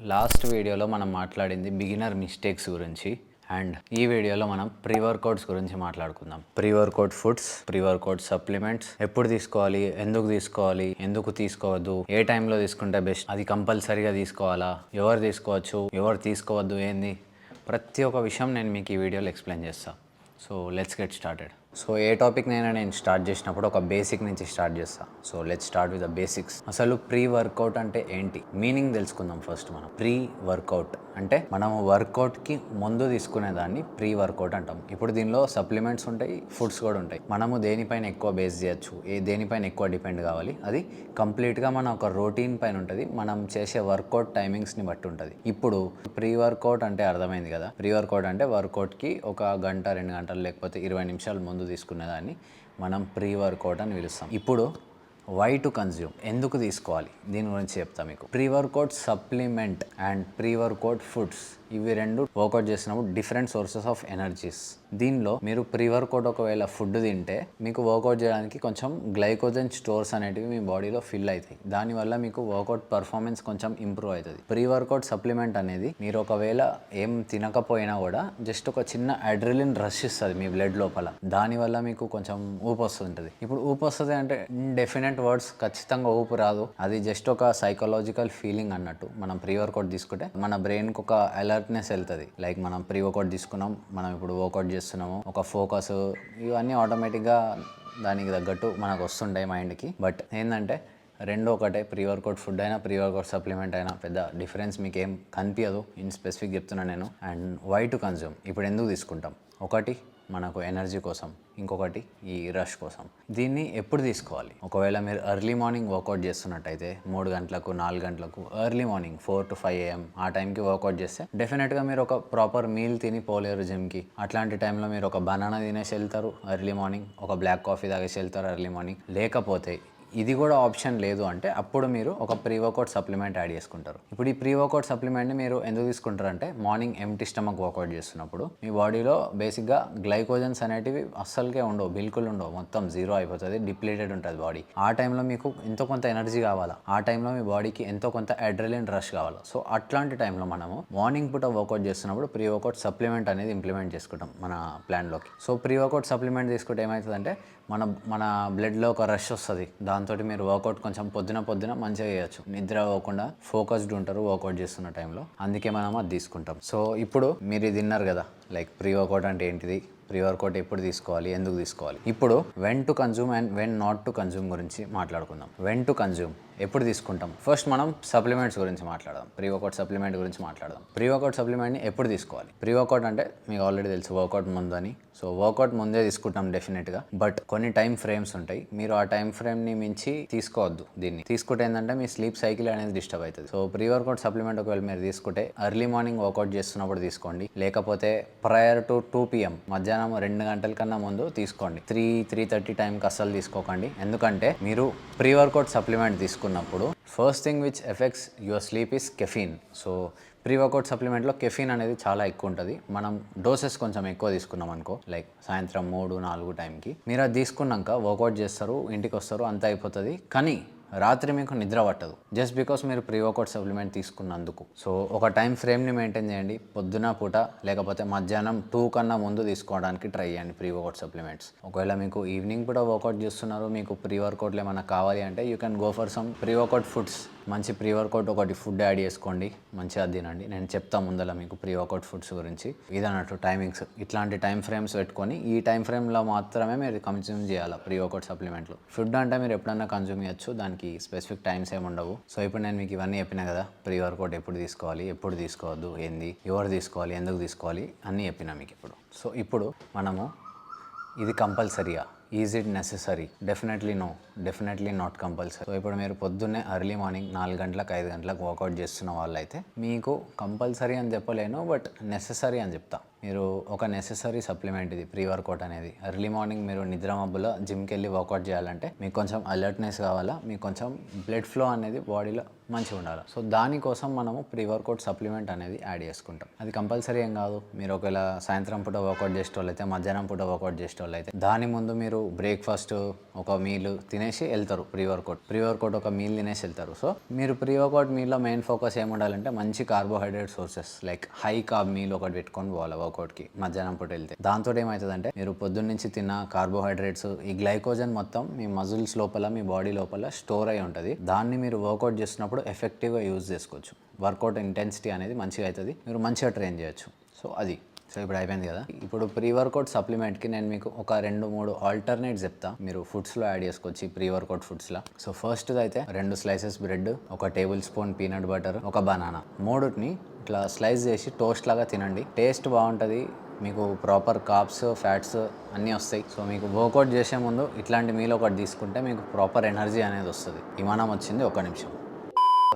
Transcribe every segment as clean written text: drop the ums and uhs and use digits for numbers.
Last వీడియోలో మనం మాట్లాడింది బిగినర్ మిస్టేక్స్ గురించి అండ్ ఈ వీడియోలో మనం ప్రీ వర్కౌట్స్ గురించి మాట్లాడుకుందాం. Pre workout foods, pre workout supplements, ఎప్పుడు తీసుకోవాలి, ఎందుకు తీసుకోవద్దు, ఏ టైంలో తీసుకుంటే బెస్ట్, అది కంపల్సరీగా తీసుకోవాలా, ఎవరు తీసుకోవచ్చు, ఎవరు తీసుకోవద్దు, ఏంది ప్రతి ఒక్క విషయం నేను మీకు ఈ వీడియోలో ఎక్స్ప్లెయిన్ చేస్తాను. So let's get started. So ఏ టాపిక్నైనా నేను స్టార్ట్ చేసినప్పుడు ఒక బేసిక్ నుంచి స్టార్ట్ చేస్తాను. So let's start with the basics. అసలు ప్రీ వర్కౌట్ అంటే ఏంటి, మీనింగ్ తెలుసుకుందాం ఫస్ట్. మనం ప్రీ వర్కౌట్ అంటే మనము వర్కౌట్కి ముందు తీసుకునే దాన్ని ప్రీ వర్కౌట్ అంటాం. ఇప్పుడు దీనిలో సప్లిమెంట్స్ ఉంటాయి, ఫుడ్స్ కూడా ఉంటాయి. మనము దేనిపైన ఎక్కువ బేస్ చేయొచ్చు, దేనిపైన ఎక్కువ డిపెండ్ కావాలి, అది కంప్లీట్గా మన ఒక రొటీన్ పైన ఉంటుంది, మనం చేసే వర్కౌట్ టైమింగ్స్ని బట్టి ఉంటుంది. ఇప్పుడు ప్రీ వర్కౌట్ అంటే అర్థమైంది కదా. ప్రీ వర్కౌట్ అంటే వర్కౌట్కి ఒక గంట 2 గంటలు లేకపోతే 20 నిమిషాల ముందు తీసుకునేదాన్ని మనం ప్రీ వర్కౌట్ అని పిలుస్తాం. ఇప్పుడు వై టు కన్జ్యూమ్, ఎందుకు తీసుకోవాలి, దీని గురించి చెప్తాను మీకు. Pre workout supplement and pre workout foods, ఇవి రెండు వర్కౌట్ చేసినప్పుడు డిఫరెంట్ సోర్సెస్ ఆఫ్ ఎనర్జీస్. దీనిలో మీరు ప్రీ వర్కౌట్ ఒకవేళ ఫుడ్ తింటే మీకు వర్కౌట్ చేయడానికి కొంచెం గ్లైకోజన్ స్టోర్స్ అనేటివి మీ బాడీలో ఫిల్ అవుతాయి. దానివల్ల మీకు వర్కౌట్ పర్ఫార్మెన్స్ కొంచెం ఇంప్రూవ్ అవుతుంది. ప్రీ వర్కౌట్ సప్లిమెంట్ అనేది మీరు ఒకవేళ ఏం తినకపోయినా కూడా జస్ట్ ఒక చిన్న అడ్రిలిన్ రష్ ఇస్తుంది మీ బ్లడ్ లోపల, దానివల్ల మీకు కొంచెం ఊపు వస్తుంటుంది. ఇప్పుడు ఊపు వస్తుంది అంటే డెఫినెట్ వర్డ్స్, ఖచ్చితంగా ఊపు రాదు, అది జస్ట్ ఒక సైకలాజికల్ ఫీలింగ్ అన్నట్టు. మనం ప్రీ వర్కౌట్ తీసుకుంటే మన బ్రెయిన్కి ఒక అలర్ట్నెస్ వెళ్తుంది. లైక్ మనం ప్రీ వర్కౌట్ తీసుకున్నాం, మనం ఇప్పుడు వర్కౌట్ చేస్తున్నాము, ఒక ఫోకస్, ఇవన్నీ ఆటోమేటిక్గా దానికి తగ్గట్టు మనకు వస్తుంటాయి మైండ్కి. బట్ ఏంటంటే రెండు ఒకటే, ప్రీ వర్కౌట్ ఫుడ్ అయినా ప్రీ వర్కౌట్ సప్లిమెంట్ అయినా పెద్ద డిఫరెన్స్ మీకు ఏం కనిపించదు. ఇన్ స్పెసిఫిక్ చెప్తున్నాను నేను. అండ్ వై టు కన్జ్యూమ్, ఇప్పుడు ఎందుకు తీసుకుంటాం, ఒకటి మనకు ఎనర్జీ కోసం, ఇంకొకటి ఈ రష్ కోసం. దీన్ని ఎప్పుడు తీసుకోవాలి, ఒకవేళ మీరు ఎర్లీ మార్నింగ్ వర్కౌట్ చేస్తున్నట్టయితే 3 గంటలకు 4 గంటలకు ఎర్లీ మార్నింగ్ 4 to 5 AM ఆ టైంకి వర్కౌట్ చేస్తే డెఫినెట్గా మీరు ఒక ప్రాపర్ మీల్ తిని పోలేరు జిమ్కి. అట్లాంటి టైంలో మీరు ఒక బనానా తినేసి వెళ్తారు ఎర్లీ మార్నింగ్, ఒక బ్లాక్ కాఫీ తాగేసి వెళ్తారు ఎర్లీ మార్నింగ్. లేకపోతే ఇది కూడా ఆప్షన్ లేదు అంటే అప్పుడు మీరు ఒక ప్రీ వర్కౌట్ సప్లిమెంట్ యాడ్ చేసుకుంటారు. ఇప్పుడు ఈ ప్రీ వర్కౌట్ సప్లిమెంట్ని మీరు ఎందుకు తీసుకుంటారంటే మార్నింగ్ ఎంప్టీ స్టమక్ వర్కౌట్ చేస్తున్నప్పుడు మీ బాడీలో బేసిక్గా గ్లైకోజన్స్ అనేటివి అస్సలకే ఉండవు, బిల్కుల్ ఉండవు, మొత్తం జీరో అయిపోతుంది, డిప్లీటెడ్ ఉంటుంది బాడీ. ఆ టైంలో మీకు ఎంతో కొంత ఎనర్జీ కావాలా, ఆ టైంలో మీ బాడీకి ఎంతో కొంత అడ్రిలిన్ రష్ కావాలా. సో అట్లాంటి టైంలో మనము మార్నింగ్ పూట వర్కౌట్ చేస్తున్నప్పుడు ప్రీ వర్కౌట్ సప్లిమెంట్ అనేది ఇంప్లిమెంట్ చేసుకుంటాం మన ప్లాన్లోకి. సో ప్రీ వర్కౌట్ సప్లిమెంట్ తీసుకుంటే ఏమవుతుందంటే మన బ్లడ్లో ఒక రష్ వస్తుంది, దాంతో మీరు వర్కౌట్ కొంచెం పొద్దున మంచిగా చేయొచ్చు, నిద్ర అవ్వకుండా ఫోకస్డ్ ఉంటారు వర్కౌట్ చేస్తున్న టైంలో. అందుకే మనం అది తీసుకుంటాం. సో ఇప్పుడు మీరు ఇది విన్నారు కదా, లైక్ ప్రీ వర్కౌట్ అంటే ఏంటిది, ప్రీ వర్కౌట్ ఎప్పుడు తీసుకోవాలి, ఎందుకు తీసుకోవాలి. ఇప్పుడు when to consume and when not to consume గురించి మాట్లాడుకుందాం. వెన్ టు కన్జ్యూమ్, ఎప్పుడు తీసుకుంటాం. ఫస్ట్ మనం సప్లిమెంట్స్ గురించి మాట్లాడదాం, ప్రీ వర్కౌట్ సప్లిమెంట్ గురించి మాట్లాడదాం. ప్రీ వర్కౌట్ సప్లిమెంట్ని ఎప్పుడు తీసుకోవాలి. ప్రీ వర్కౌట్ అంటే మీకు ఆల్రెడీ తెలుసు, వర్కౌట్ ముందు అని. సో వర్కౌట్ ముందే తీసుకుంటాం డెఫినెట్గా, బట్ కొన్ని టైం ఫ్రేమ్స్ ఉంటాయి, మీరు ఆ టైం ఫ్రేమ్ని మించి తీసుకోవద్దు. దీన్ని తీసుకుంటే ఏంటంటే మీ స్లీప్ సైకిల్ అనేది డిస్టర్బ్ అవుతుంది. సో ప్రీ వర్కౌట్ సప్లిమెంట్ ఒకవేళ మీరు తీసుకుంటే ఎర్లీ మార్నింగ్ వర్కౌట్ చేస్తున్నప్పుడు తీసుకోండి, లేకపోతే ప్రయర్ టు 2 PM మధ్యాహ్నం 2 గంటల కన్నా ముందు తీసుకోండి. 3-3:30 టైంకి అస్సలు తీసుకోకండి. ఎందుకంటే మీరు ప్రీ వర్కౌట్ సప్లిమెంట్ తీసుకున్నప్పుడు first thing which affects your sleep is caffeine. So pre workout సప్లిమెంట్లో కెఫీన్ అనేది చాలా ఎక్కువ ఉంటుంది. మనం డోసెస్ కొంచెం ఎక్కువ తీసుకున్నాం అనుకో, లైక్ సాయంత్రం 3-4 టైంకి మీరు అది తీసుకున్నాక వర్కౌట్ చేస్తారు, ఇంటికి వస్తారు, అంతా అయిపోతుంది, కానీ రాత్రి మీకు నిద్ర పట్టదు, జస్ట్ బికాస్ మీరు ప్రీ వర్కౌట్ సప్లిమెంట్ తీసుకున్నందుకు. సో ఒక టైం ఫ్రేమ్ని మెయింటైన్ చేయండి, పొద్దున పూట లేకపోతే మధ్యాహ్నం 2 కన్నా ముందు తీసుకోవడానికి ట్రై చేయండి ప్రీ వర్కౌట్ సప్లిమెంట్స్. ఒకవేళ మీకు ఈవినింగ్ కూడా వర్కౌట్ చేస్తున్నారు, మీకు ప్రీ వర్కౌట్లు ఏమైనా కావాలి అంటే you can go for some pre workout foods. మంచి ప్రీ వర్కౌట్ ఒకటి ఫుడ్ యాడ్ చేసుకోండి, మంచిగా తినండి. నేను చెప్తాను ముందర మీకు ప్రీ వర్కౌట్ ఫుడ్స్ గురించి. ఇదన్నట్టు టైమింగ్స్, ఇట్లాంటి టైం ఫ్రేమ్స్ పెట్టుకొని ఈ టైం ఫ్రేమ్లో మాత్రమే మీరు కన్జ్యూమ్ చేయాలి ప్రీ వర్కౌట్ సప్లిమెంట్లు. ఫుడ్ అంటే మీరు ఎప్పుడన్నా కన్జ్యూమ్ చేయొచ్చు, దానికి స్పెసిఫిక్ టైమ్స్ ఏమి ఉండవు. సో ఇప్పుడు నేను మీకు ఇవన్నీ చెప్పినా కదా, ప్రీ వర్కౌట్ ఎప్పుడు తీసుకోవాలి, ఎప్పుడు తీసుకోవద్దు, ఏంది, ఎవరు తీసుకోవాలి, ఎందుకు తీసుకోవాలి అన్నీ చెప్పినా మీకు ఇప్పుడు. సో ఇప్పుడు మనము ఇది కంపల్సరీయా, is it necessary, definitely no, definitely not compulsory. So ఇప్పుడు మీరు పొద్దున్నే ఎర్లీ మార్నింగ్ 4 గంటలకు 5 గంటలకు వర్కౌట్ చేస్తున్న వాళ్ళైతే మీకు కంపల్సరీ అని చెప్పలేను, బట్ నెససరీ అని చెప్తా. మీరు ఒక నెససరీ సప్లిమెంట్ ఇది ప్రీ వర్కౌట్ అనేది. ఎర్లీ మార్నింగ్ మీరు నిద్ర మబ్బులో జిమ్కి వెళ్ళి వర్కౌట్ చేయాలంటే మీకు కొంచెం అలర్ట్నెస్ కావాలా, మీకు కొంచెం బ్లడ్ ఫ్లో అనేది బాడీలో మంచిగా ఉండాలి. సో దానికోసం మనము ప్రీ వర్కౌట్ సప్లిమెంట్ అనేది యాడ్ చేసుకుంటాం. అది కంపల్సరీ ఏం కాదు. మీరు ఒకవేళ సాయంత్రం పూట వర్కౌట్ చేసేటోళ్ళు అయితే, మధ్యాహ్నం పూట వర్కౌట్ చేసేటోళ్ళు అయితే దాని ముందు మీరు బ్రేక్ఫాస్ట్ ఒక మీల్ తినేసి వెళ్తారు. ప్రీ వర్కౌట్ ఒక మీల్ తినేసి వెళ్తారు. సో మీరు ప్రీ వర్కౌట్ మీల్లో మెయిన్ ఫోకస్ ఏముండాలంటే మంచి carbohydrate sources like high carb meal ఒకటి పెట్టుకొని పోవాలి వర్కౌట్కి మధ్యాహ్నం పూట వెళ్తే. దాంతో ఏమవుతుందంటే మీరు పొద్దున్న నుంచి తిన్న కార్బోహైడ్రేట్స్ ఈ గ్లైకోజన్ మొత్తం మీ మజిల్స్ లోపల మీ బాడీ లోపల స్టోర్ అయి ఉంటుంది. దాన్ని మీరు వర్కౌట్ చేస్తున్నప్పుడు ఎఫెక్టివ్గా యూజ్ చేసుకోవచ్చు. వర్కౌట్ ఇంటెన్సిటీ అనేది మంచిగా అవుతుంది, మీరు మంచిగా ట్రైన్ చేయొచ్చు. సో అది ఇప్పుడు అయిపోయింది కదా. ఇప్పుడు ప్రీ వర్కౌట్ సప్లిమెంట్కి నేను మీకు ఒక 2-3 ఆల్టర్నేట్స్ చెప్తా, మీరు ఫుడ్స్లో యాడ్ చేసుకోవచ్చు ప్రీ వర్కౌట్ ఫుడ్స్లో. సో ఫస్ట్ అయితే 2 స్లైసెస్ బ్రెడ్, ఒక టేబుల్ స్పూన్ పీనట్ బటర్, ఒక బనానా, మూడుని ఇట్లా స్లైస్ చేసి టోస్ట్ లాగా తినండి. టేస్ట్ బాగుంటుంది, మీకు ప్రాపర్ కార్బ్స్ ఫ్యాట్స్ అన్నీ వస్తాయి. సో మీకు వర్కౌట్ చేసే ముందు ఇట్లాంటి మీల్ ఒకటి తీసుకుంటే మీకు ప్రాపర్ ఎనర్జీ అనేది వస్తుంది. విమానం వచ్చింది 1 నిమిషం.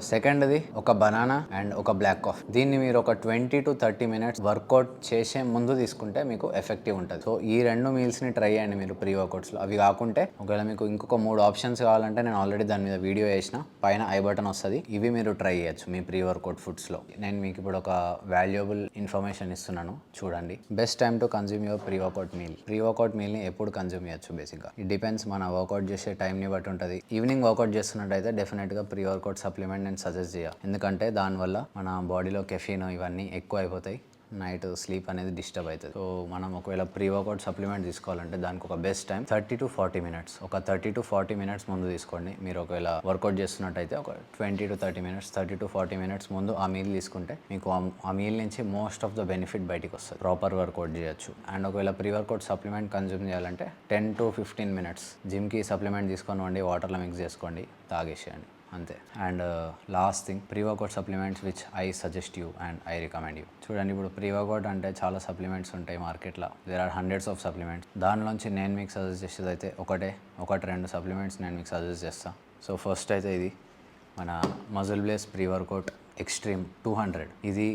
సెకండ్ది ఒక బనానా అండ్ ఒక బ్లాక్ కాఫీ. దీన్ని మీరు ఒక 20 to 30 minutes వర్కౌట్ చేసే ముందు తీసుకుంటే మీకు ఎఫెక్టివ్ ఉంటుంది. సో ఈ 2 మీల్స్ని ట్రై చేయండి మీరు ప్రీ వర్కౌట్స్లో. అవి కాకుంటే ఒకవేళ మీకు ఇంకొక 3 ఆప్షన్స్ కావాలంటే నేను ఆల్రెడీ దాని మీద వీడియో చేసిన, పైన ఐ బటన్ వస్తుంది. ఇవి మీరు ట్రై చేయొచ్చు మీ ప్రీ వర్కౌట్ ఫుడ్స్లో. నేను మీకు ఇప్పుడు ఒక వాల్యుయబుల్ ఇన్ఫర్మేషన్ ఇస్తున్నాను, చూడండి. Best time to consume your pre workout meal. Pre workout మీల్ని ఎప్పుడు కన్జ్యూమ్ చేయొచ్చు బేసిక్గా ఇట్ డిపెండ్స్ మన వర్కౌట్ చేసే టైంని బట్టి ఉంటుంది. ఈవినింగ్ వర్కౌట్ చేస్తున్నట్టయితే డెఫినెట్గా ప్రీ వర్కౌట్ సప్లిమెంట్ నేను సజెస్ట్ చేయాలి. ఎందుకంటే దానివల్ల మన బాడీలో కెఫీన్ ఇవన్నీ ఎక్కువ అయిపోతాయి, నైట్ స్లీప్ అనేది డిస్టర్బ్ అవుతుంది. సో మనం ఒకవేళ ప్రీ వర్కౌట్ సప్లిమెంట్ తీసుకోవాలంటే దానికి ఒక బెస్ట్ టైం 30 to 40 minutes. ఒక 30 to 40 minutes ముందు తీసుకోండి. మీరు ఒకవేళ వర్కౌట్ చేస్తున్నట్టయితే ఒక 20 to 30 minutes, 30 to 40 minutes ముందు ఆ మీల్ తీసుకుంటే మీకు ఆ మీల్ నుంచి మోస్ట్ ఆఫ్ ద బెనిఫిట్ బయటికి వస్తుంది, ప్రాపర్ వర్కౌట్ చేయొచ్చు. అండ్ ఒకవేళ ప్రీ వర్కౌట్ సప్లిమెంట్ కన్జ్యూమ్ చేయాలంటే 10 to 15 minutes జిమ్కి సప్లిమెంట్ తీసుకొని వండి వాటర్లో మిక్స్ చేసుకోండి, తాగేసేయండి, అంతే. And last thing, pre workout supplements which I suggest you and I recommend you. చూడండి, ఇప్పుడు ప్రీ వర్కౌట్ అంటే చాలా సప్లిమెంట్స్ ఉంటాయి మార్కెట్లో. There are hundreds of supplements. దానిలోంచి నేను మీకు సజెస్ట్ చేసేది అయితే 1-2 సప్లిమెంట్స్ నేను మీకు సజెస్ట్ చేస్తాను. సో ఫస్ట్ అయితే ఇది మన మజిల్ బ్లేస్ ప్రీ వర్కౌట్ ఎక్స్ట్రీమ్ 200. ఇది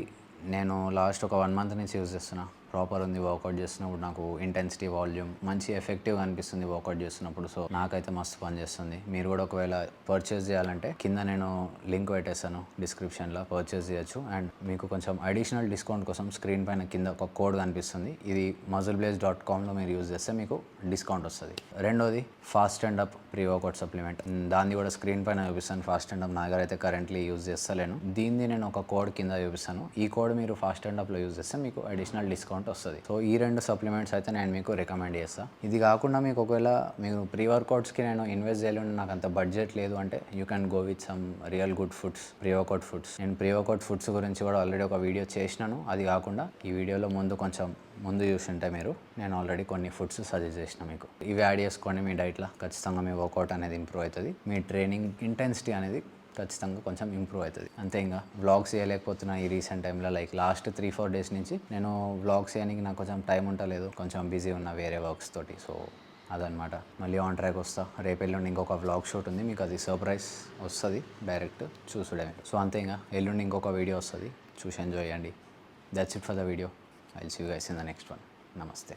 నేను లాస్ట్ ఒక 1 month నుంచి యూజ్ చేస్తున్నా. ప్రాపర్ ఉంది. వర్కౌట్ చేస్తున్నప్పుడు నాకు ఇంటెన్సిటీ, వాల్యూమ్ మంచి ఎఫెక్టివ్గా అనిపిస్తుంది వర్కౌట్ చేస్తున్నప్పుడు. సో నాకైతే మస్తు పనిచేస్తుంది. మీరు కూడా ఒకవేళ పర్చేస్ చేయాలంటే కింద నేను లింక్ పెట్టేస్తాను డిస్క్రిప్షన్లో, పర్చేస్ చేయొచ్చు. అండ్ మీకు కొంచెం అడిషనల్ డిస్కౌంట్ కోసం స్క్రీన్ పైన కింద ఒక కోడ్ కనిపిస్తుంది. ఇది muscleblaze.comలో మీరు యూజ్ చేస్తే మీకు డిస్కౌంట్ వస్తుంది. రెండోది fast and up pre workout supplement. దాన్ని కూడా స్క్రీన్ పైన చూపిస్తాను. ఫాస్ట్ అండ్ అప్ నా దగ్గర అయితే కరెంట్లీ యూజ్ చేస్తలేను. దీన్ని నేను ఒక కోడ్ కింద చూపిస్తాను. ఈ కోడ్ మీరు ఫాస్ట్ అండ్ అప్లో యూజ్ చేస్తే మీకు అడిషనల్ డిస్కౌంట్ వస్తుంది. సో ఈ 2 సప్లిమెంట్స్ అయితే నేను మీకు రికమెండ్ చేస్తాను. ఇది కాకుండా మీకు ఒకవేళ మీరు ప్రీ వర్కౌట్స్కి నేను ఇన్వెస్ట్ చేయలేను, నాకు అంత బడ్జెట్ లేదు అంటే you can go with some real good foods, pre workout foods. నేను ప్రీ వర్కౌట్ ఫుడ్స్ గురించి కూడా ఆల్రెడీ ఒక వీడియో చేసినాను. అది కాకుండా ఈ వీడియోలో ముందు చూసింటే మీరు నేను ఆల్రెడీ కొన్ని ఫుడ్స్ సజెస్ట్ చేసిన మీకు. ఇవి యాడ్ చేసుకోండి మీ డైట్లో. ఖచ్చితంగా మీ వర్కౌట్ అనేది ఇంప్రూవ్ అవుతుంది, మీ ట్రైనింగ్ ఇంటెన్సిటీ అనేది ఖచ్చితంగా కొంచెం ఇంప్రూవ్ అవుతుంది. అంతే. ఇంకా వ్లాగ్స్ చేయలేకపోతున్నా ఈ రీసెంట్ టైంలో. లైక్ లాస్ట్ 3-4 days నుంచి నేను వ్లాగ్స్ చేయడానికి నాకు కొంచెం టైం ఉండలేదు, కొంచెం బిజీ ఉన్నా వేరే వర్క్స్ తోటి. సో అదనమాట. మళ్ళీ ఆన్ ట్రాక్ వస్తా. రేపు ఎల్లుండి ఇంకొక వ్లాగ్ షూట్ ఉంది, మీకు అది సర్ప్రైజ్ వస్తుంది, డైరెక్ట్ చూసుడమే. సో అంతే. ఇంకా ఎల్లుండి ఇంకొక వీడియో వస్తుంది, చూసి ఎంజాయ్ చేయండి. That's it for the video. I will see you guys in the next one. నమస్తే.